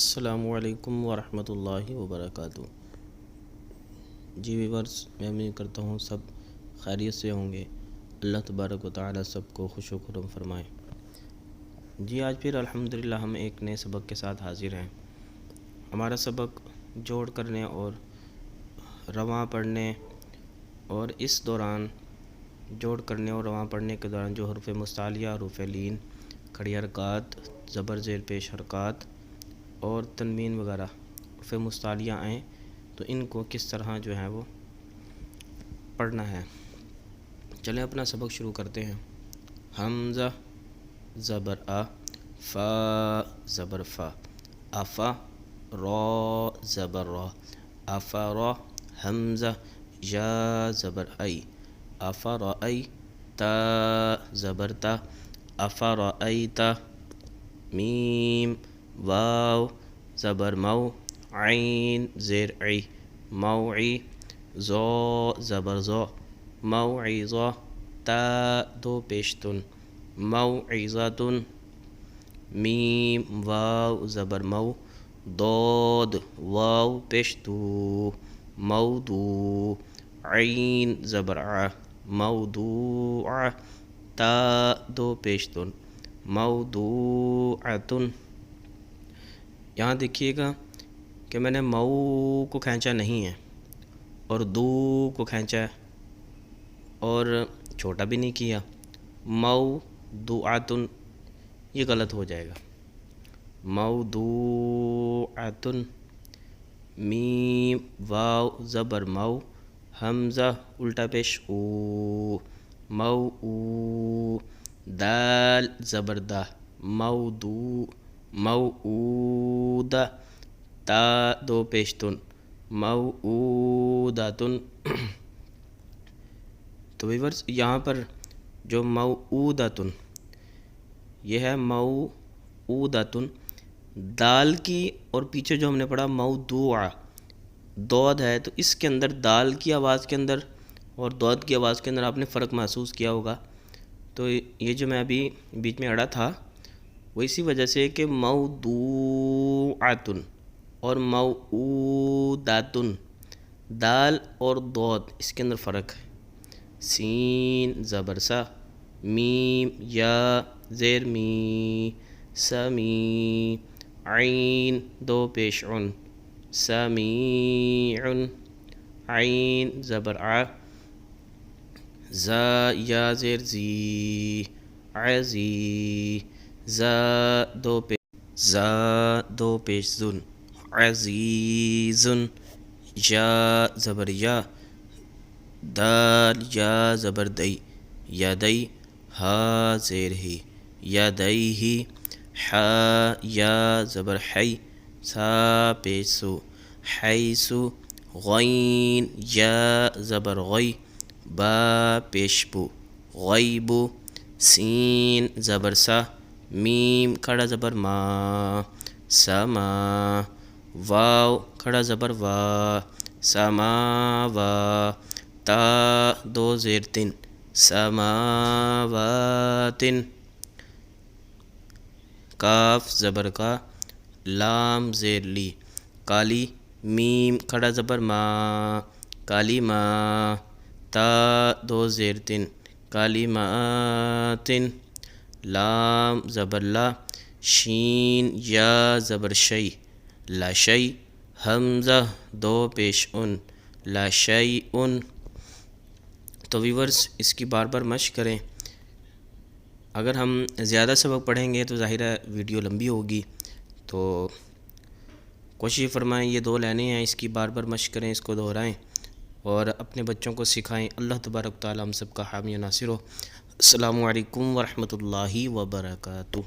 السلام علیکم ورحمۃ اللہ وبرکاتہ۔ جی ویورز، میں امید کرتا ہوں سب خیریت سے ہوں گے۔ اللہ تبارک و تعالی سب کو خوش و خرم فرمائے۔ جی آج پھر الحمدللہ ہم ایک نئے سبق کے ساتھ حاضر ہیں۔ ہمارا سبق جوڑ کرنے اور رواں پڑھنے، اور اس دوران جوڑ کرنے اور رواں پڑھنے کے دوران جو حروف مستعلیہ، حروف لین، کھڑی حرکات، زبر زیر پیش حرکات اور تنوین وغیرہ حروف مستعلیہ آئیں تو ان کو کس طرح جو ہے وہ پڑھنا ہے۔ چلیں اپنا سبق شروع کرتے ہیں۔ حمزہ زبر آ، فا زبر فا، افا را زبر را، افرا حمزہ یا زبر ای، افرائی تا زبر تا، افرائیتا میم واو زبر مو، عین زیر عی، موعی زو زبر زو، موعظہ تا دو پیشتن، موعظۃ میم واو زبر مو، ضاد واو پیش دو، موضوع عین زبر ع، موضوع تا دو پیشتن، موضوعۃ۔ یہاں دیکھیے گا کہ میں نے مو کو کھینچا نہیں ہے اور دو کو کھینچا ہے اور چھوٹا بھی نہیں کیا، موضوعۃ یہ غلط ہو جائے گا۔ موضوعۃ میم واو زبر مو، حمزہ الٹا پیش او، موعو دال زبر دا، موضوع موعودہ تا دو پیشتن، موعودۃ۔ تو ویورز یہاں پر جو موعودۃ یہ ہے، موعودۃ دال کی، اور پیچھے جو ہم نے پڑھا موضوع ضاد ہے، تو اس کے اندر دال کی آواز کے اندر اور ضاد کی آواز کے اندر آپ نے فرق محسوس کیا ہوگا۔ تو یہ جو میں ابھی بیچ میں اڑا تھا وہ اسی وجہ سے کہ موضوعۃ اور موعودۃ دال اور ضاد اس کے اندر فرق ہے۔ سین زبر سا، میم یا زیر می، سمی عین دو پیش عن، سمیع عین زبر ع، زا یا زیر زی، عزی زا دو پیش زن، عزیز یا زبر یا، دال یا زبر دئی، یدئی ہا زیر ہی، یدیہ حا یا زبر حی، سا پیش سو، حیث غین یا زبر غی، با پیش بو، غیب سین زبر سا، میم کھڑا زبر ما، سما واو کھڑا زبر وا، سماوا تا دو زیر تن، سماوات کاف زبر کا، لام زیر لی، کالی میم کھڑا زبر ما، کالی ما تا دو زیر تن، کالیمات لام زبر لا، شین یا زبر شی، لاشی حمزہ دو پیش ان، لاشیء۔ تو ویورز اس کی بار بار مشق کریں۔ اگر ہم زیادہ سبق پڑھیں گے تو ظاہر ہے ویڈیو لمبی ہوگی، تو کوشش فرمائیں یہ دو لائنیں ہیں، اس کی بار بار مشق کریں، اس کو دہرائیں اور اپنے بچوں کو سکھائیں۔ اللہ تبارک و تعالی ہم سب کا حامی و ناصر ہو۔ السلام علیکم ورحمۃ اللہ وبرکاتہ۔